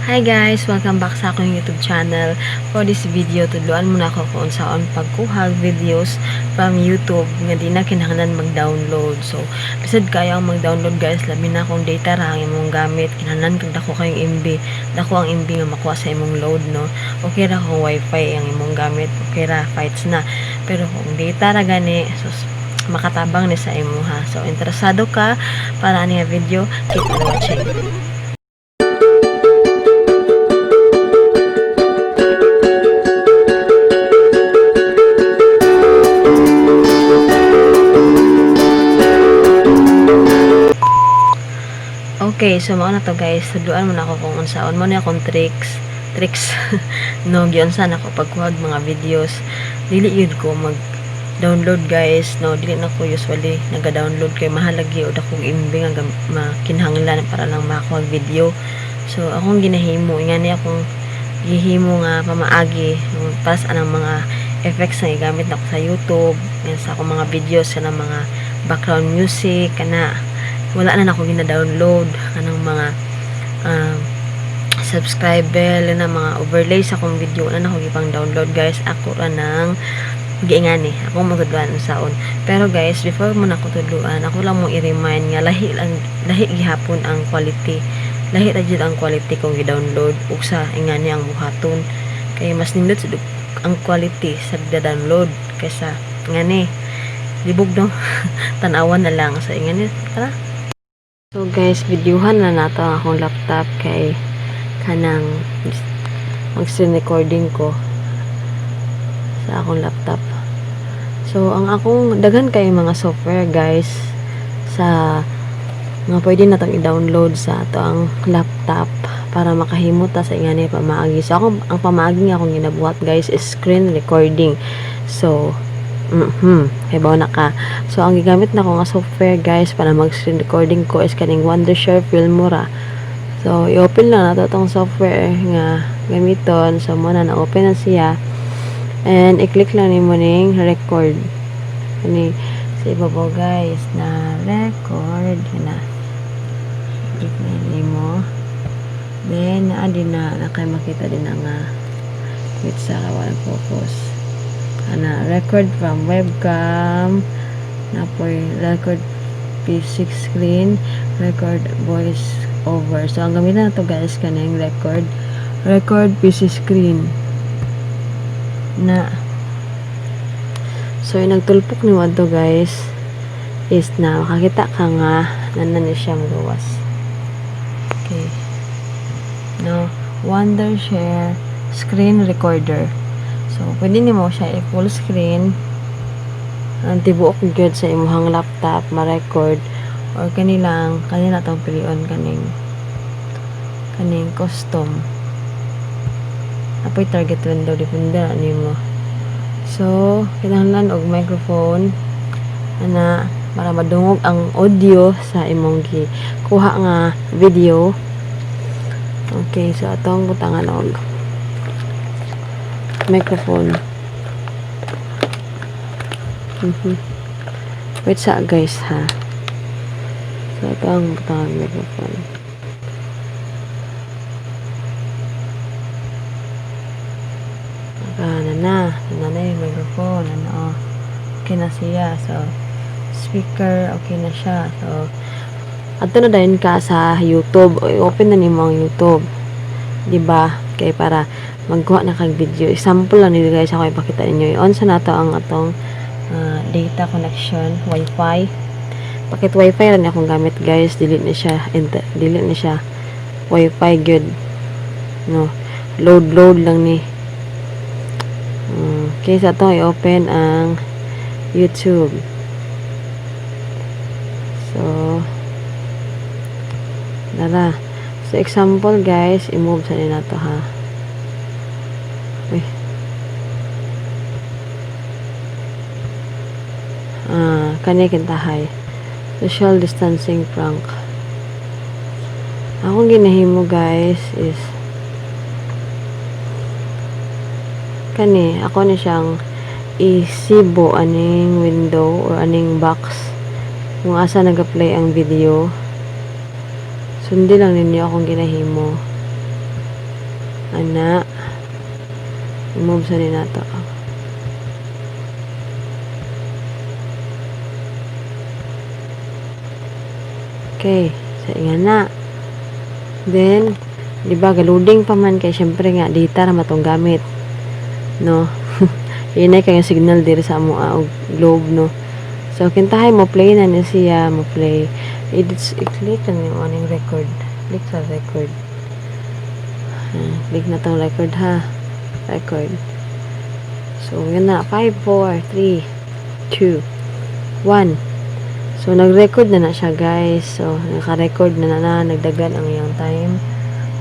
Hi guys! Welcome back sa akong YouTube channel. For this video, tudloan muna ako kung saan pagkuha videos from YouTube nga di na kinahanglan mag-download. So, lisod kayo ang mag-download guys. Labi na akong data ra ang imong gamit. Kinahanglan kag dako kayong MB. Dako ang MB nga makuha sa imong load, no? Okay ra kung wifi ang imong gamit. Okay ra, fights na. Pero kung data ra gani, so, makatabang ni sa imo ha. So, interesado ka para ani nga video, keep on watching. Okay, so mao na to guys. Tudloan mo na ako kung unsaon mo na akong tricks no, giunsa na ako pagkuhag mga videos. Dili yun ko mag-download guys, no, dili na ko usually naga-download kay mahalagi o akong imbi nga makinahanglan para lang makuhag video. So akong ginahimo ingani akong gihimo nga pamaagi para sa anang mga effects nga igamit na ko sa YouTube, yan sa akong mga videos sa mga background music kana wala na ako gina-download kanang mga subscriber na mga overlay sa akong video na ako gipang download guys. Ako ra nang giingani ako magudluan saon. Pero guys, before mo na ko tudluan, ako lang mo i-remind nga lahi gihapon ang quality, lahi ra jud ang quality kung gi-download ug sa ingani ang buhaton kay mas nindot ang quality sa download kaysa ngani libog no tan-awan na lang sa ingani tara. So guys, videohan na nato ang akong laptop kay kanang mag-screen recording ko sa akong laptop. So ang akong daghan kay mga software guys sa nga pwede na tong i-download sa ato ang laptop para makahimo ta sa ingani pamaagi. So ako ang pamaagi nga akong ginabuhat guys is screen recording. So hibaw na ka. So ang gigamit na ko nga software guys para mag-screen recording ko is kaning Wondershare Filmora. So i-open lang nato tong software nga gamiton. So muna na open na siya and i-click lang nimo ning record kani sa ibabaw guys na record na click na nimo, then naadi na kay makita din nga wait sa kawan focus ana record from webcam na po record P6 screen, record voice over. So ang gamitan na to guys kaning record PC screen na. So yung nagtulpok ni to guys is na makakita ka nga nanan ni siya magawas. Okay, no, Wondershare screen recorder. So, pwede nimo siya i-full screen ang tibuok gyud sa imong laptop ma-record or kanila tong pilion kaning custom. Apoy target window depende nimo. So, kinahanglan og microphone ana para madungog ang audio sa imong kuha nga video. Okay, so atong butangan og microphone. Wait sa guys ha. So ito ang butang microphone. Na yung microphone. Okay na siya. So speaker, okay na siya. So ato na dayon ka sa YouTube. Open na nimo ang YouTube. Diba? Kay para magkuha na kag video. Example lang nito guys ako ipakita ninyo. I-on sa nato ang atong data connection, wifi. Pakit wifi rin akong gamit guys. Delete na siya wifi good. No. Load lang ni. Okay, sa ito i-open ang YouTube. So dara. So example guys, i-move sa nila to ha. Kani kintahay social distancing prank. Akong ginahimo guys is kani ako ni siyang isibo aning window or aning box kung asa nag-play ang video. Sundin lang ninyo akong ginahimo. Ana. I-move sa nila to. Okay. So, ingan na. Then, di ba, galuding pa man kay syempre nga, data na matong gamit. No? Inay kayong signal diri sa amo og globe, no? So, kintahay mo play na niya siya, mo play. I-click lang yung aning record. Click sa record. Click na tong record, ha? Record. So, yun na. 5, 4, 3, 2, 1. So, nag-record na siya, guys. So, naka-record na. Nagdagan ang iyang time.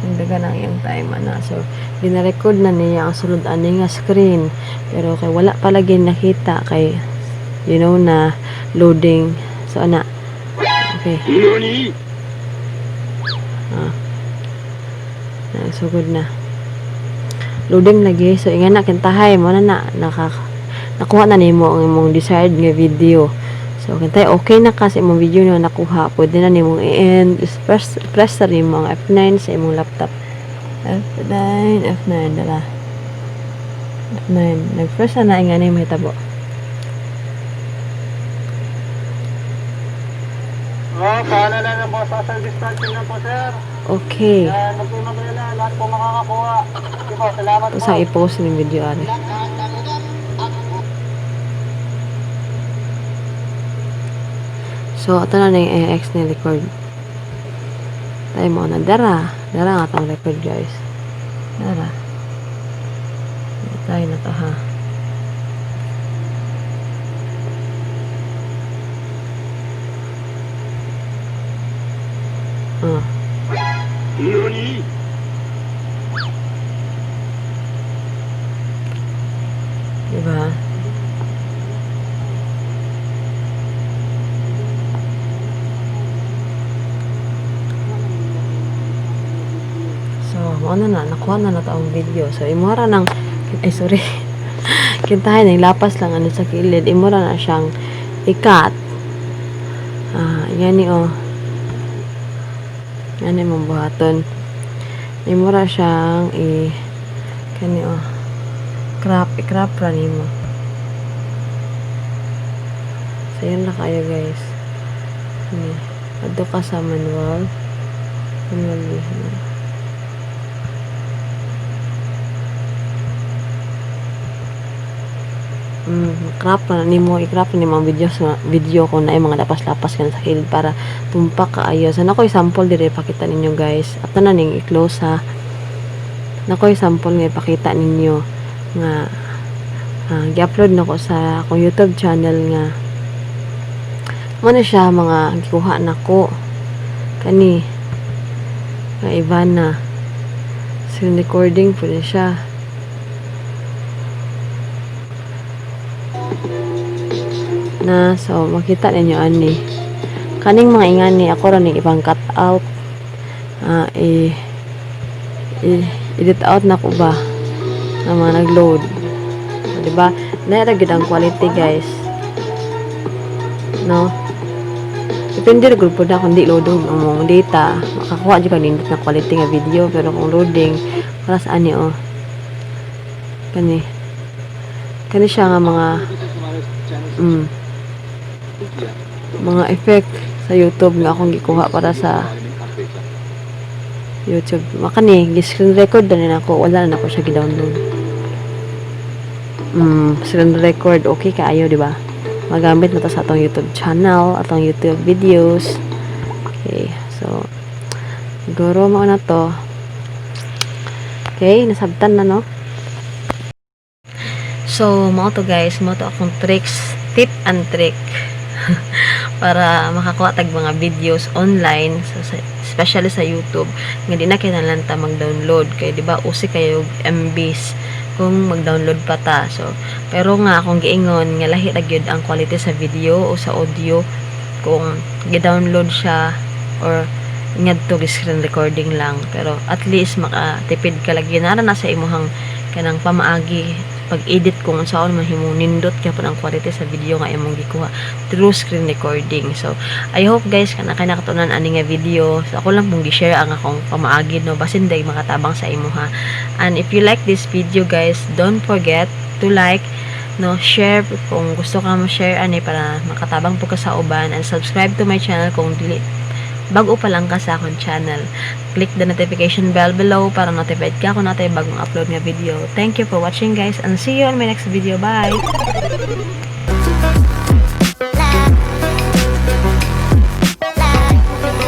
Nagdagan ang iyang time, ana. So, gina-record na niya ang sulod ani nga screen. Pero, kay wala palagi nakita kay, you know, na loading. So, ana. Okay. So, good na. Loading lagi. So, ingan na, kintahay mo na nakuha na nimo ang imong desired nga video. So, kintay, okay na kasi imong video na nakuha. Pwede na nimong i-end. Press na nimo ang F9 sa imong laptop. F9, F9, dala. F9. Nag-press na ingan na yung mahitabo. Paano na po sa distancing na po, sir? Okay. Magtulong ko na, lahat po makakakuha. Sige po, salamat po. Sa i-post ng video, ari. So, ito na yung AX na record. Tayo mo na. Dara nga itong record, guys. Dara. Tayo na to, ha. Diba? So, ano na, nakuha na taong video. So, imura ng, ay sorry, kintahin, lapas lang ano sa kilid. Imura na siyang ikat. Yan ni, oh. Yan ni mong buhaton. Imura siyang kani, oh. I-crop ra nimo. So, yun na kayo, guys. Ado ka sa manual. Manual. I-crop na nimo ang video ko na mga lapas-lapas ka sa kilid para tumpak kaayo. So, nakoy sample dire pakita ninyo, guys. At na ning i-close, ha. Nakoy sample nga ipakita ninyo nga gi-upload nako sa akong YouTube channel nga ano siya mga gikuha nako kani nga iba na screen recording po siya na. So makita ninyo ani kaning mga ingani ako ra ning ibang cut out edit out na ko ba na mga nag-load. So, diba? Nairagid ang quality, guys. No? Depende rin po na kung di loading ang mga data. Makakuha dyan kanindot na quality nga video. Pero kung loading, para saan niyo, oh. Kani siya nga mga effect sa YouTube nga akong gikuha para sa YouTube. Makani, screen record na rin ako. Wala na ako siya gi-download. Screen record, okay kaayo, di ba? Magamit na to sa atong YouTube channel, atong YouTube videos. Okay, so siguro mo na to. Okay, nasabtan na, no? So, mo to, guys. Mo to akong tip and trick. Para makakuha tag mga videos online, especially sa YouTube nga di na kinahanglan ta mag-download kay di ba usi kayo MBs kung mag-download pa ta. So pero nga kung giingon nga lahi ra gyud ang quality sa video o sa audio kung gi-download siya or ngadto screen recording lang, pero at least makatipid ka lagi na sa imuhang kanang pamaagi pag-edit kung saan mahimo nindot ka po ang quality sa video nga imong gikuha through screen recording. So I hope guys kana kay nakatunan ani nga video. So ako lang pong gi-share ang akong pamaagid no basin day makatabang sa imo ha. And if you like this video guys, don't forget to like, no, share kung gusto ka mo share ani para makatabang po ka sa uban, and subscribe to my channel kung dili bago pa lang ka sa akong channel. Click the notification bell below para notified ka kung natay bagong upload nga video. Thank you for watching guys, and see you on my next video. Bye!